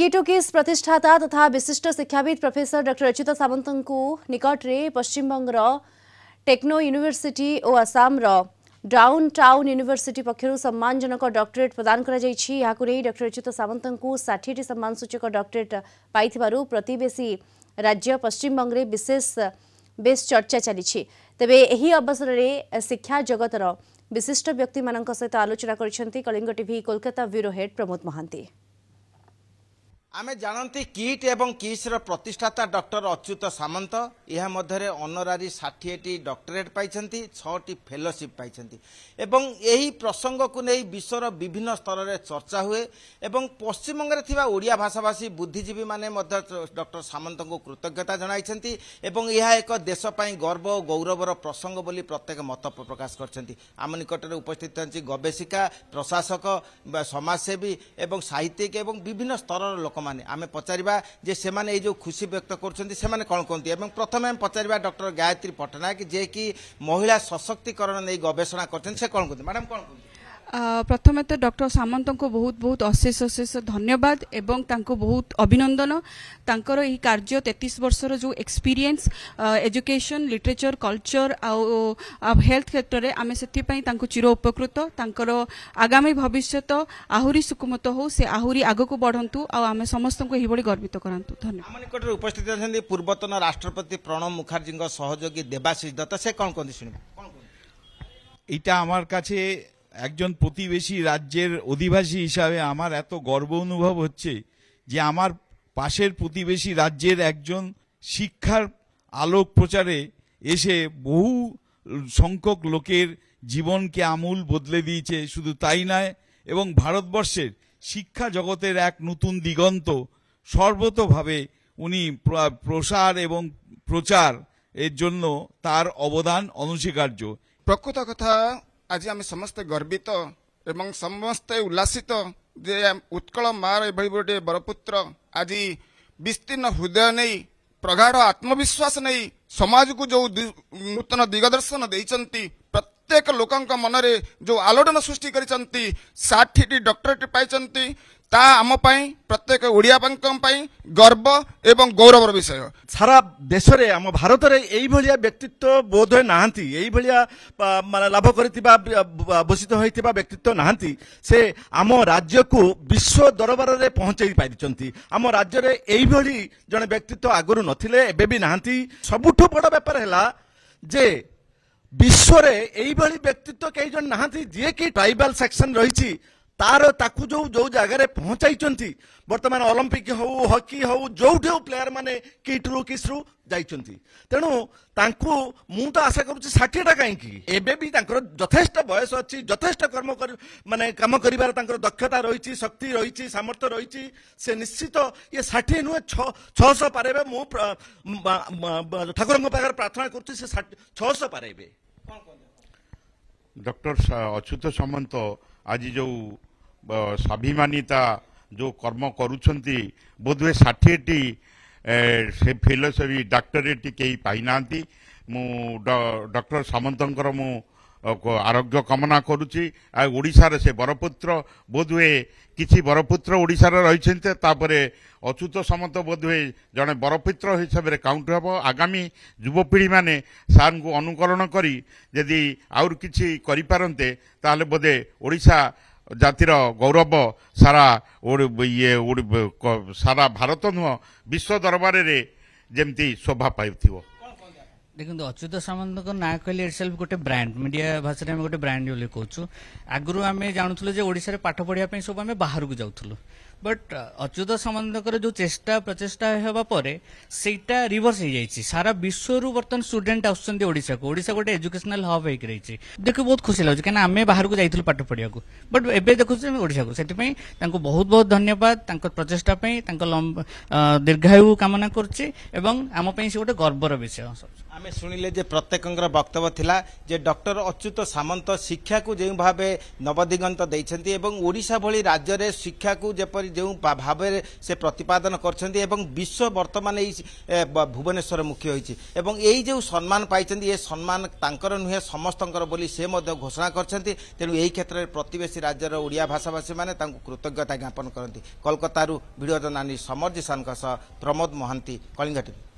किटोकिस प्रतिष्ठाता तथा विशिष्ट शिक्षाविद प्रोफेसर डॉक्टर अच्युत सामंत को निकट में पश्चिम बंगर टेक्नो यूनिवर्सिटी और आसाम डाउन टाउन यूनिवर्सिटी पक्षर सम्मानजनक डॉक्टरेट प्रदान कर डॉक्टर अच्युत सामंत को 60 सम्मान सूचक डॉक्टरेट पाई प्रतिवेशी राज्य पश्चिम बंग में बेस चर्चा चली तेबे एही अवसर में शिक्षा जगतर विशिष्ट व्यक्ति मान सहित आलोचना कर Kalinga TV Kolkata bureau head Pramod Mahanti. आमे जानती किट एवं किस प्रतिष्ठाता डॉक्टर अच्युत सामंत यह मध्य ऑनरारी 60 डॉक्टरेट पाई 6 फेलोशिप पाई एवं यही प्रसंग को नहीं विश्वर विभिन्न स्तर में चर्चा हुए एवं पश्चिमबंग में ओडिया भाषाभाषी बुद्धिजीवी माने डॉक्टर सामंत को कृतज्ञता जनाइछन्ति एवं यह एक देशपाई गर्व और गौरवर प्रसंग बोली प्रत्येक मत प्रकाश करछन्ति। आम निकट में उपस्थित अच्छी गवेषिका प्रशासक समाजसेवी एवं साहित्यिक एवं विभिन्न स्तर लोक माने आमे पचारिबा जे से माने जो खुशी व्यक्त करछन्ति से माने कोन कोनती एवं प्रथम हम पचारिबा डॉक्टर गायत्री पटनायक जे कि महिला सशक्तिकरण नै गवेषणा करछन से कोन कोनती मैडम कोन प्रथम तो डॉक्टर सामंत को बहुत बहुत अशेष अशेष धन्यवाद एवं तांको बहुत अभिनंदन तांकर यही कार्य 33 वर्षर जो एक्सपीरियंस एजुकेशन लिटरेचर कल्चर आ हेल्थ क्षेत्र में आम से चिर उपकृत तांकर आगामी भविष्य आहुरी सुकुमत हो से आहुरी आग को बढ़ंतु आम समस्त को यही गर्वित करंतु। धन्यवाद। निकट उपस्थित अछन्ति पूर्वतन राष्ट्रपति प्रणब मुखर्जी सहयोगी देवाशीष दत्त से कोन कोन शुनिबा এটা আমার কাছে একজন প্রতিবেশী রাজ্যের অধিবাসী হিসাবে আমার এত গর্ব অনুভব হচ্ছে যে আমার পাশের প্রতিবেশী রাজ্যের একজন শিক্ষার আলোক প্রচারে এসে বহু সংখ্যক লোকের জীবনকে আমূল বদলে দিয়েছে। শুধু তাই নয় এবং ভারতবর্ষের শিক্ষা জগতের এক নতুন দিগন্ত সর্বতোভাবে উনি প্রসার এবং প্রচার এর জন্য তার অবদান অনস্বীকার্য। प्रकृत कथा आज आम समस्ते गर्वित एवं समस्ते उल्लासित जे उत्कल मार एभली गोटे बरपुत्र आज विस्तीर्ण हृदय नहीं प्रगाढ़ आत्मविश्वास नहीं समाज को जो नूतन दिगदर्शन देइचंती प्रत्येक लोकंक मनरे जो आलोड़न सृष्टि करिचंती 60 डॉक्टरेट पाइचंती ता आम प्रत्येक ओडिया गर्व एवं गौरवर विषय। सारा देश रे आम भारत रे एई भलिया व्यक्तित्व बोध नाहंती एई भलिया माने लाभ करितिबा भूषित होइतिबा व्यक्तित्व नाहंती से आम राज्य को विश्व दरबार रे पहुंचाई पारिचंती। आम राज्य रे एई भली जने व्यक्तित्व आगरु नथिले एबे भी नाहंती। सबुठु बड़ व्यापार हैला जे विश्व रे एई भली व्यक्तित्व कई जन नाहंती जे कि ट्राइबल सेक्शन रहिछि तार ताकू जो जो जगह रे पहुंचाई बर्तमान ओलंपिक हो हॉकी हो जो प्लेयर माने किट्रु किस्रु जाइचंती तेणु तांकू मु तो आशा करूची 60 टा कहीं एबे भी तांकर यथेष्ट बयस अच्छी यथेष्ट कर्म कर माने काम करिवार तांकर दक्षता रही शक्ति रही सामर्थ्य रही से निश्चित ये 60 नुहे 600 पारेबे मु ठाकुर पाखे प्रार्थना करूची से 600 पारेबे। डॉक्टर अच्युत सामंत आज जो स्वाभिमानिता जो कर्म करुछंती बोधवे 60टी से फेलोशिप डॉक्टरेट कई पाई नांती। मु डॉक्टर सामंतंकर मु आरोग्य कामना करुची। ओडिशार से बरपुत्र बोधवे किछि बरपुत्र ओडिशार रहिछन्ते तापरे अच्युत सामंत बोधवे जड़े बरपुत्र हिसाब से काउंट हम। आगामी युवपीढ़ी माने सार को अनुकरण करी यदि आउर किछि करि पारन्ते ताले बोधे ओडिशा जातिर गौरव सारा ये सारा भारत नुह विश्व दरबार रे जेमती शोभा पाइथिबो। देखो अच्युत सामंत ना कहले इटसेल्फ गोटे ब्रांड मीडिया भाषा में गोटे ब्रांड बोली कहूँ। आगु आम जानूँ ओडिशा पाठ पढ़ाई सब आम बाहर को जाऊँ बट अच्युत सामंत जो चेष्टा प्रचेष्टा होगा पर सेटा रिवर्स हो जाइए सारा विश्व बर्तमान स्टूडेंट आसुच्चंती ओडिशा को। ओडिशा गोटे एजुकेशनल हब होकर रही देख बहुत खुशी लगे कहीं आम बाहर को जाइलु पाठ पढ़ा बट एवं देखुँ ओडिशा को से बहुत बहुत धन्यवाद प्रचेष्टा दीर्घायु कामना करम से गोटे गर्वर विषय। आमे सुनिले जे प्रत्येक वक्तव्य थिला जे डॉक्टर अच्युत सामंत शिक्षा को जो भाव नवदिगंत देइछन्ती एवं ओडिशा भली राज्य रे शिक्षा को जेपरि जो भाव से प्रतिपादन करछन्ती एवं विश्व वर्तमान भुवनेश्वर मुख्य होइछि एवं यही जो सम्मान पाइछन्ती ये सम्मान तांकर नुहे समस्तंकर बोली से मध्य घोषणा करछन्ती तेणु यही क्षेत्र में प्रतिवेशी राज्यर ओडिया भाषाभाषी माने तांको कृतज्ञता ज्ञापन करती। कोलकाता वीडियो जर्नालिस्ट समर जिसान प्रमोद महांती कलिंग टीवी।